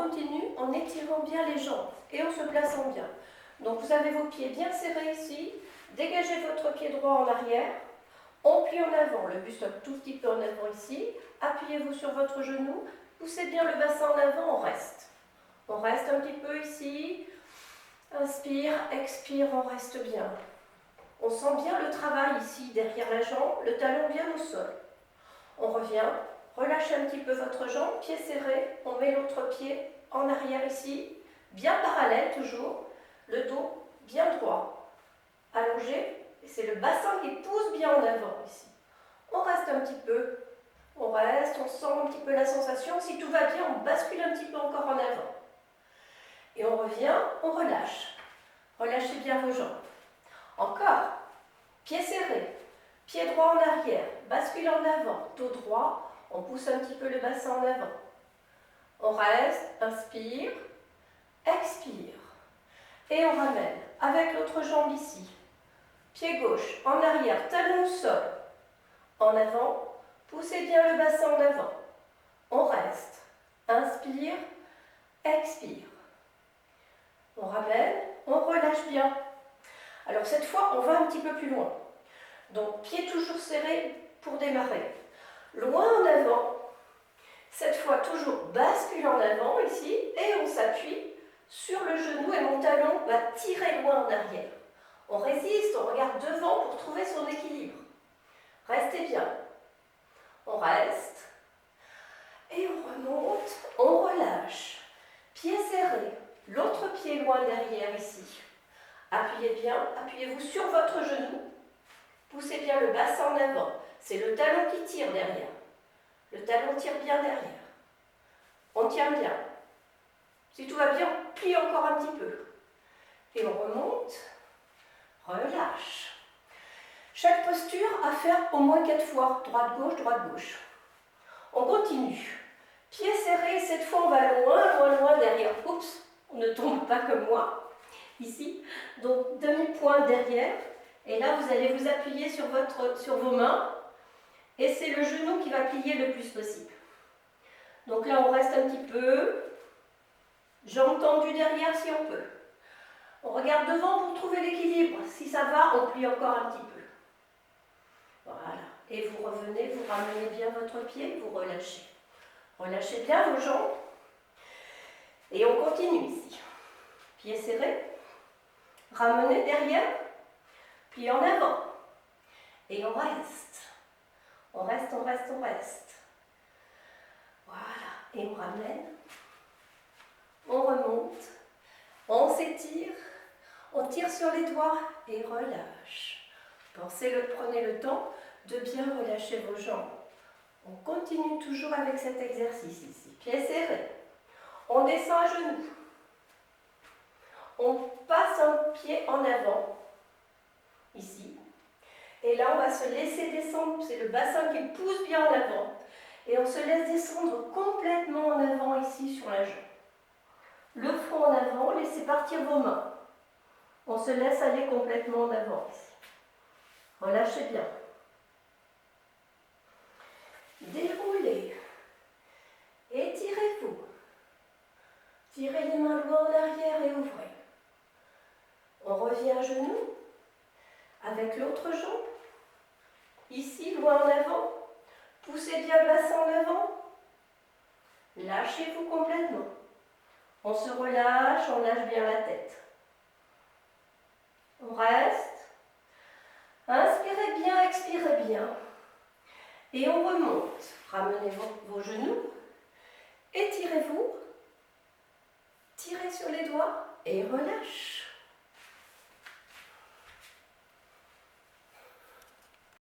continue en étirant bien les jambes et en se plaçant bien. Donc vous avez vos pieds bien serrés ici, dégagez votre pied droit en arrière, on plie en avant, le buste un tout petit peu en avant ici, appuyez-vous sur votre genou, poussez bien le bassin en avant, on reste. On reste un petit peu ici, inspire, expire, on reste bien. On sent bien le travail ici derrière la jambe, le talon bien au sol. On revient, relâchez un petit peu votre jambe, pied serré, on met l'autre pied en arrière ici, bien parallèle toujours, le dos bien droit, allongé, et c'est le bassin qui pousse bien en avant ici. On reste un petit peu, on reste, on sent un petit peu la sensation, si tout va bien, on bascule un petit peu encore en avant. Et on revient, on relâche. Relâchez bien vos jambes. Encore, pied serré, pied droit en arrière, bascule en avant, dos droit, on pousse un petit peu le bassin en avant. On reste, inspire, expire. Et on ramène avec l'autre jambe ici. Pied gauche, en arrière, talon au sol. En avant, poussez bien le bassin en avant. On reste, inspire, expire. On ramène, on relâche bien. Alors cette fois, on va un petit peu plus loin. Donc, pied toujours serré pour démarrer. Loin en avant. Cette fois, toujours bascule en avant ici. Et on s'appuie sur le genou et mon talon va tirer loin en arrière. On résiste, on regarde devant pour trouver son équilibre. Restez bien. On reste. Et on remonte, on relâche. Pied serré. L'autre pied loin derrière ici. Appuyez bien, appuyez-vous sur votre genou. Poussez bien le bassin en avant. C'est le talon qui tire derrière. Le talon tire bien derrière. On tient bien. Si tout va bien, on plie encore un petit peu. Et on remonte. Relâche. Chaque posture à faire au moins 4 fois. Droite-gauche, droite-gauche. On continue. Pieds serrés, cette fois on va loin, loin, loin derrière. Oups, on ne tombe pas comme moi. Ici. Donc demi-pointe derrière. Et là, vous allez vous appuyer sur vos mains. Et c'est le genou qui va plier le plus possible. Donc là, on reste un petit peu. Jambes tendues derrière si on peut. On regarde devant pour trouver l'équilibre. Si ça va, on plie encore un petit peu. Voilà. Et vous revenez, vous ramenez bien votre pied, vous relâchez. Relâchez bien vos jambes. Et on continue ici. Pied serré. Ramenez derrière. Puis en avant. Et on reste. On reste, on reste, on reste. Voilà. Et on ramène. On remonte. On s'étire. On tire sur les doigts et relâche. Prenez le temps de bien relâcher vos jambes. On continue toujours avec cet exercice ici. Pieds serrés. On descend à genoux. On passe un pied en avant. Ici. Et là, on va se laisser descendre. C'est le bassin qui pousse bien en avant. Et on se laisse descendre complètement en avant ici sur la jambe. Le front en avant, laissez partir vos mains. On se laisse aller complètement en avant ici. Relâchez bien. Déroulez. Étirez-vous. Tirez les mains loin en arrière et ouvrez. On revient à genoux avec l'autre jambe. Ici, loin en avant. Poussez bien le bassin en avant. Lâchez-vous complètement. On se relâche, on lâche bien la tête. On reste. Inspirez bien, expirez bien. Et on remonte. Ramenez vos genoux. Étirez-vous. Tirez sur les doigts et relâche.